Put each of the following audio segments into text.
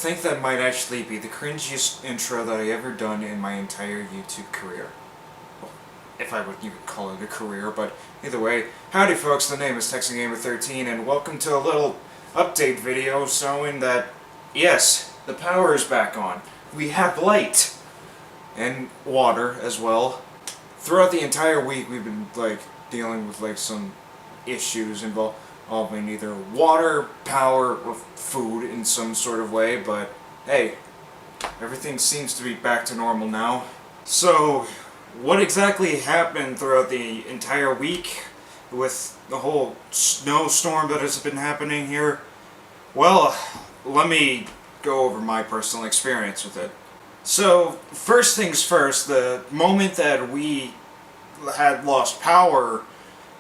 think that might actually be the cringiest intro that I ever done in my entire YouTube career. Well, if I would even call it a career, but either way, howdy folks, the name is TexanGamer13 and welcome to a little update video showing that, yes, the power is back on. We have light and water as well. Throughout the entire week we've been dealing with some issues involving either water, power, or food in some sort of way, but hey, everything seems to be back to normal now. So, what exactly happened throughout the entire week with the whole snowstorm that has been happening here? Well, let me go over my personal experience with it. So, first things first, the moment that we had lost power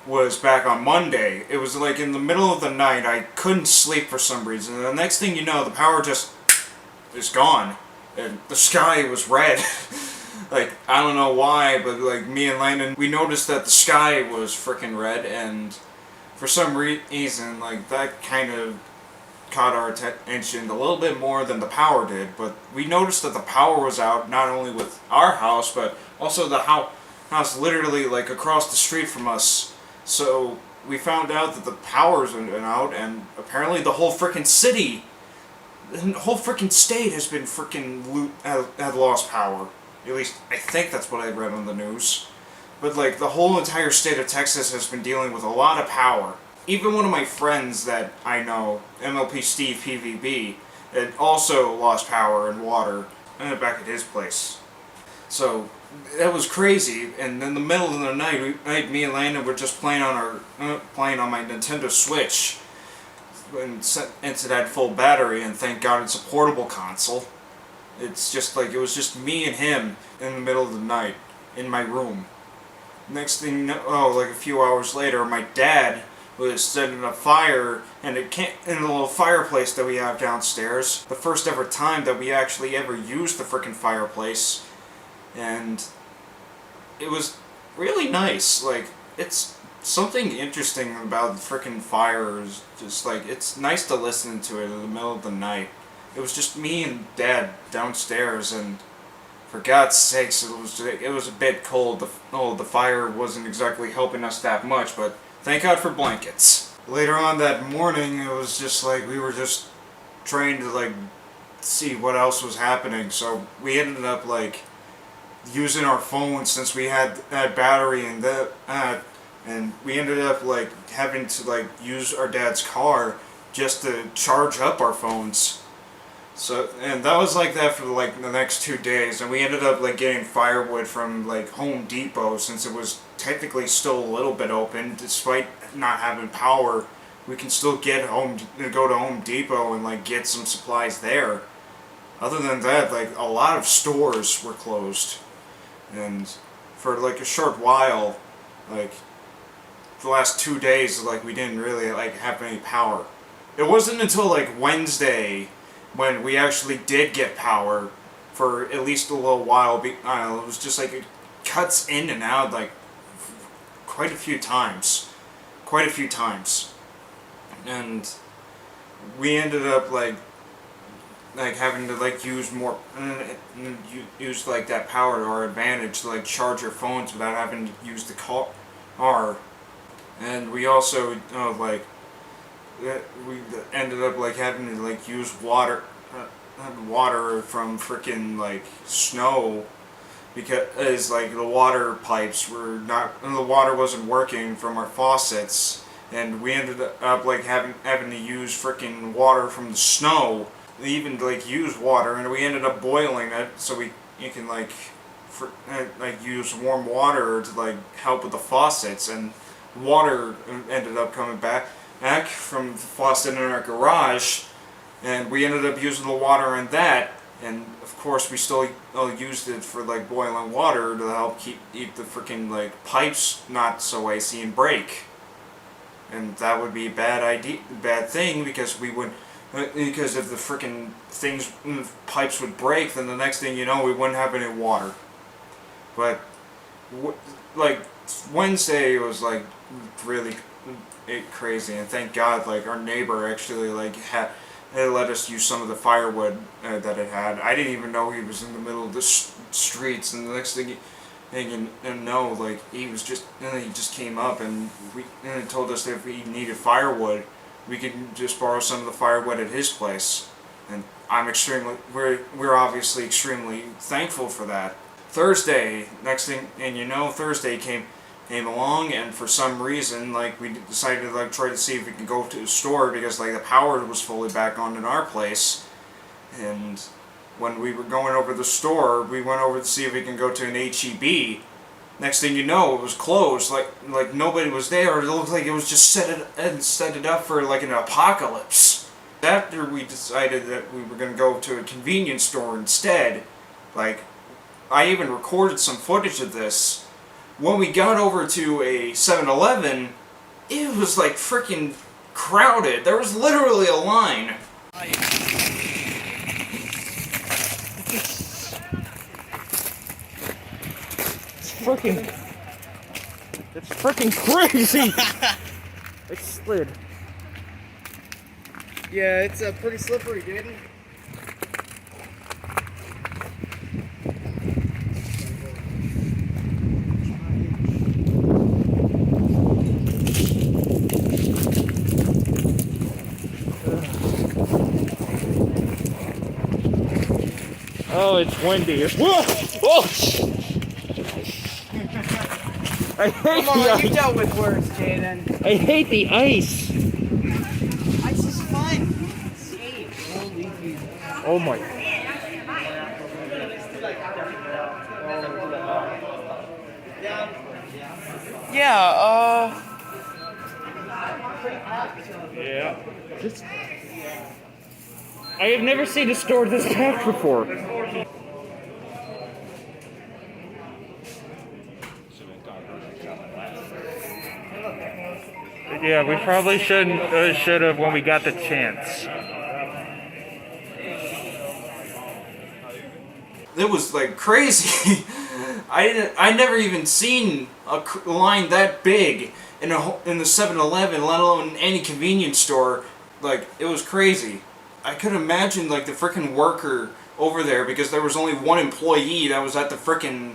was back on Monday. It was like in the middle of the night. I couldn't sleep for some reason. And the next thing you know, the power just is gone. And the sky was red. I don't know why, but me and Landon, we noticed that the sky was freaking red, and for some reason, that kind of caught our attention a little bit more than the power did. But we noticed that the power was out, not only with our house, but also the house literally across the street from us. So we found out that the power's been out, and apparently the whole frickin' city, the whole frickin' state has been had lost power. At least I think that's what I read on the news. But the whole entire state of Texas has been dealing with a lot of power. Even one of my friends that I know, MLP Steve PVB, had also lost power and water back at his place. So that was crazy, and in the middle of the night, me and Landon were just playing on my Nintendo Switch, and it had full battery, and thank God it's a portable console. It's just it was just me and him in the middle of the night in my room. Next thing you know, a few hours later, my dad was setting a fire in a little fireplace that we have downstairs. The first ever time that we actually ever used the frickin' fireplace. And it was really nice. It's something interesting about the frickin' fire. Is just it's nice to listen to it in the middle of the night. It was just me and Dad downstairs, and for God's sakes, it was a bit cold. The fire wasn't exactly helping us that much, but thank God for blankets. Later on that morning, it was just we were just trying to see what else was happening. So we ended up using our phones, since we had that battery and and we ended up having to use our dad's car just to charge up our phones. So, and that was that for the next 2 days, and we ended up getting firewood from Home Depot, since it was technically still a little bit open despite not having power. We can still go to Home Depot and get some supplies there. Other than that, a lot of stores were closed. And for a short while, the last 2 days, we didn't really have any power. It wasn't until Wednesday when we actually did get power for at least a little while. It was just it cuts in and out quite a few times. And we ended up having to use more, use that power to our advantage to charge our phones without having to use the car. And we also we ended up having to use water from frickin' snow, because the water pipes were not, the water wasn't working from our faucets, and we ended up having to use frickin' water from the snow. They even use water, and we ended up boiling it so you can use warm water to help with the faucets, and water ended up coming back from the faucet in our garage, and we ended up using the water in that, and of course we still used it for boiling water to help keep the freaking pipes not so icy and break. And that would be a bad thing, because because if the freaking pipes would break, then the next thing you know, we wouldn't have any water. But Wednesday was really crazy, and thank God our neighbor actually They let us use some of the firewood that it had. I didn't even know he was in the middle of the streets, and the next thing and no, like he just came up and he told us that if we needed firewood, we could just borrow some of the firewood at his place, and we're obviously extremely thankful for that. Thursday, next thing, and Thursday came along, and for some reason, like, we decided to, like, try to see if we could go to the store, because, like, the power was fully back on in our place, and when we were going over the store, we went over to see if we can go to an HEB. Next thing you know, it was closed, like nobody was there. It looked like it was just set it up for, like, an apocalypse. After we decided that we were going to go to a convenience store instead, like, I even recorded some footage of this. When we got over to a 7-Eleven, it was like freaking crowded. There was literally a line. It's freaking crazy! It slid. Yeah, it's pretty slippery, dude. Oh, it's windy. Whoa! Oh! I hate Come the on, you ice. dealt with worse, Jaden. I hate the ice. Ice is fine. Oh my. Yeah, Yeah. I have never seen a store this packed before. Yeah, we probably should have when we got the chance. It was like crazy. I never even seen a line that big in the 7-Eleven, let alone any convenience store. Like, it was crazy. I could imagine, like, the frickin' worker over there, because there was only one employee that was at the frickin'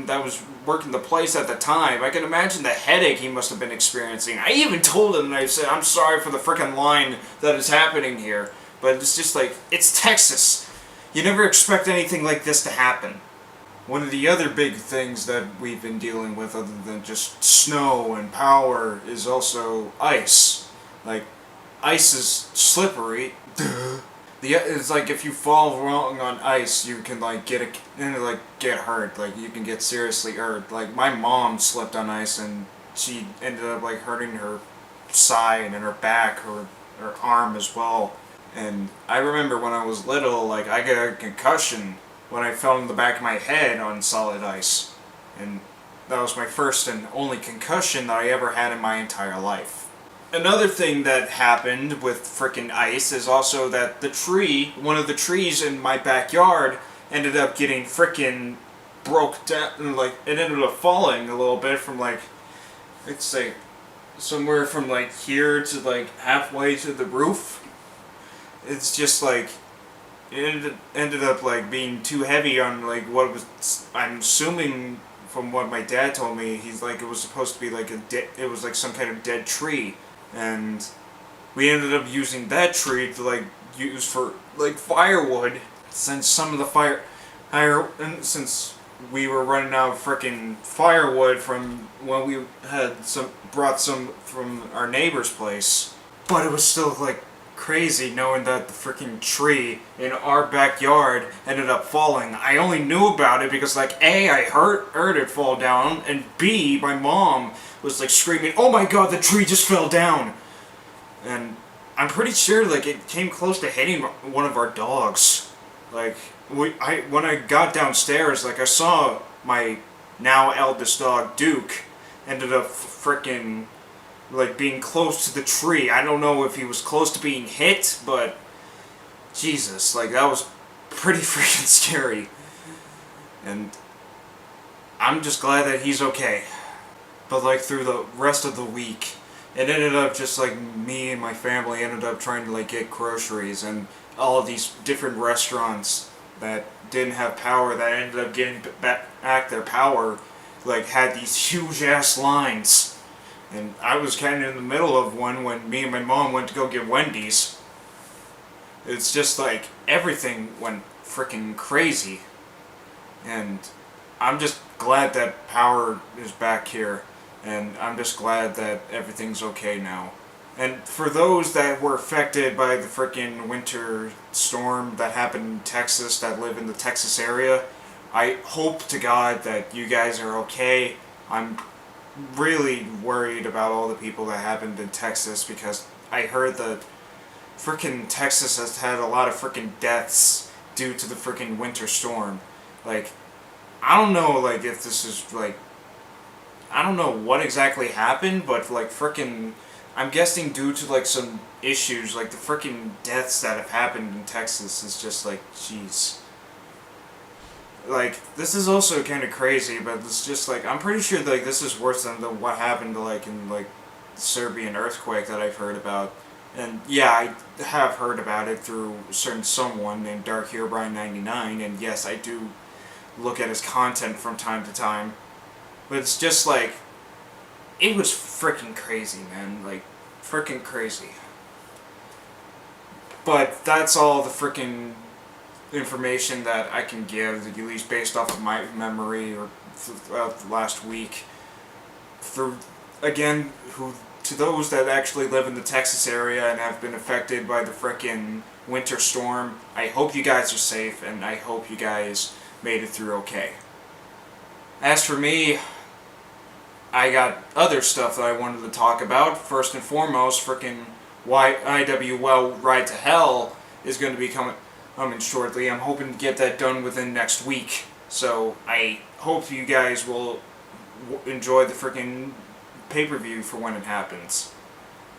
that was working the place at the time. I can imagine the headache he must have been experiencing. I even told him, and I said, I'm sorry for the frickin' line that is happening here, but it's just like, it's Texas. You never expect anything like this to happen. One of the other big things that we've been dealing with, other than just snow and power, is also ice. Like, ice is slippery. It's like if you fall wrong on ice, you can get hurt. Like, you can get seriously hurt. Like, my mom slipped on ice and she ended up like hurting her side and her back, her arm as well. And I remember when I was little, like, I got a concussion when I fell in the back of my head on solid ice. And that was my first and only concussion that I ever had in my entire life. Another thing that happened with frickin' ice is also that one of the trees in my backyard ended up getting frickin' broke down, like, it ended up falling a little bit from, like, let's say, somewhere from, like, here to, like, halfway to the roof. It's just, like, it ended up, like, being too heavy on, like, what was, I'm assuming from what my dad told me, he's like, it was supposed to be, like, it was, like, some kind of dead tree. And we ended up using that tree to, like, use for, like, firewood, since some of the since we were running out of frickin' firewood from when we had brought some from our neighbor's place. But it was still, like, crazy knowing that the frickin' tree in our backyard ended up falling. I only knew about it because, like, A, I heard it fall down, and B, my mom was, like, screaming, "Oh my god, the tree just fell down!" And I'm pretty sure, like, it came close to hitting one of our dogs. Like, when I got downstairs, like, I saw my now eldest dog, Duke, ended up frickin', like, being close to the tree. I don't know if he was close to being hit, but Jesus, like, that was pretty freaking scary. And I'm just glad that he's okay. But, like, through the rest of the week, it ended up just like me and my family ended up trying to like get groceries, and all of these different restaurants that didn't have power that ended up getting back their power like had these huge ass lines. And I was kind of in the middle of one when me and my mom went to go get Wendy's. It's just like everything went freaking crazy. And I'm just glad that power is back here. And I'm just glad that everything's okay now. And for those that were affected by the freaking winter storm that happened in Texas, that live in the Texas area, I hope to God that you guys are okay. I'm really worried about all the people that happened in Texas, because I heard that freaking Texas has had a lot of freaking deaths due to the freaking winter storm. Like, I don't know, like, if this is, like, I don't know what exactly happened, but, like, freaking, I'm guessing due to, like, some issues, like, the freaking deaths that have happened in Texas is just, like, jeez. Like, this is also kind of crazy, but it's just, like, I'm pretty sure, like, this is worse than what happened, like, in, like, the Serbian earthquake that I've heard about. And, yeah, I have heard about it through a certain someone named Dark Herobrine 99, and yes, I do look at his content from time to time. But it's just, like, it was freaking crazy, man. Like, freaking crazy. But that's all the freaking information that I can give, at least based off of my memory or throughout the last week. For, again, to those that actually live in the Texas area and have been affected by the frickin' winter storm, I hope you guys are safe, and I hope you guys made it through okay. As for me, I got other stuff that I wanted to talk about. First and foremost, frickin' IWL Ride to Hell is going to be coming shortly. I'm hoping to get that done within next week. So I hope you guys will enjoy the freaking pay-per-view for when it happens.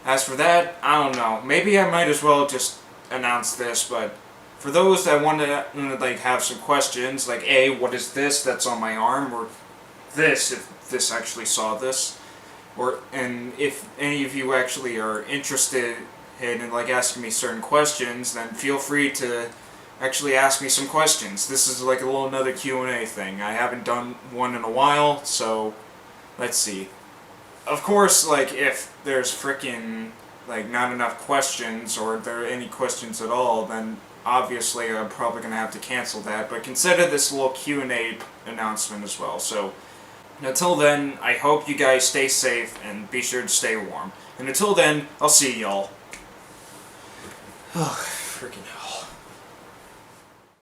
As for that, I don't know. Maybe I might as well just announce this, but for those that want to like have some questions, like A, what is this that's on my arm, or this, if this actually saw this, and if any of you actually are interested in like asking me certain questions, then feel free to actually ask me some questions. This is like a little another Q&A thing. I haven't done one in a while, so let's see. Of course, like, if there's frickin' like not enough questions, or if there are any questions at all, then obviously I'm probably gonna have to cancel that, but consider this a little Q&A announcement as well. So until then, I hope you guys stay safe and be sure to stay warm. And until then, I'll see y'all. Oh, freaking hell.